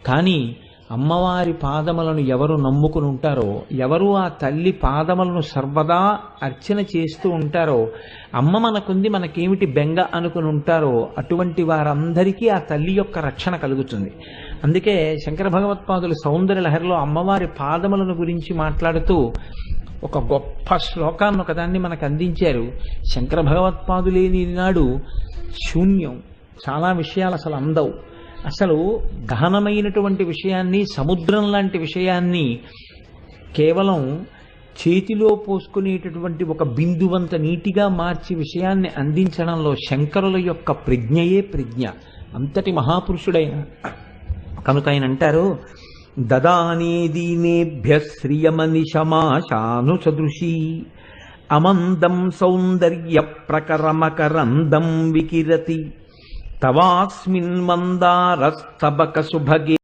కానీ అమ్మవారి పాదములను ఎవరు నమ్ముకుని ఉంటారో, ఎవరు ఆ తల్లి పాదములను సర్వదా అర్చన చేస్తూ ఉంటారో, అమ్మ మనకుంది మనకేమిటి బెంగ అనుకుని ఉంటారో, అటువంటి వారందరికీ ఆ తల్లి యొక్క రక్షణ కలుగుతుంది. అందుకే శంకర భగవత్పాదులు సౌందర్య లహరిలో అమ్మవారి పాదములను గురించి మాట్లాడుతూ ఒక గొప్ప శ్లోకాన్ని ఒకదాన్ని మనకు అందించారు. శంకర భగవత్పాదులేని నాడు శూన్యం, చాలా విషయాలు అసలు అందవు. అసలు గహనమైనటువంటి విషయాన్ని, సముద్రం లాంటి విషయాన్ని కేవలం చేతిలో పోసుకునేటటువంటి ఒక బిందువంత నీటిగా మార్చి విషయాన్ని అందించడంలో శంకరుల యొక్క ప్రజ్ఞయే ప్రజ్ఞ. అంతటి మహాపురుషుడైన కనుక ఆయన అంటారు, దదానే దీనేభ్య శ్రియమనిశమాశాను సదృశీ అమందం సౌందర్య ప్రకరమకరందం వికిరతి తవాస్మిన్ మందారస్తబక సుభగే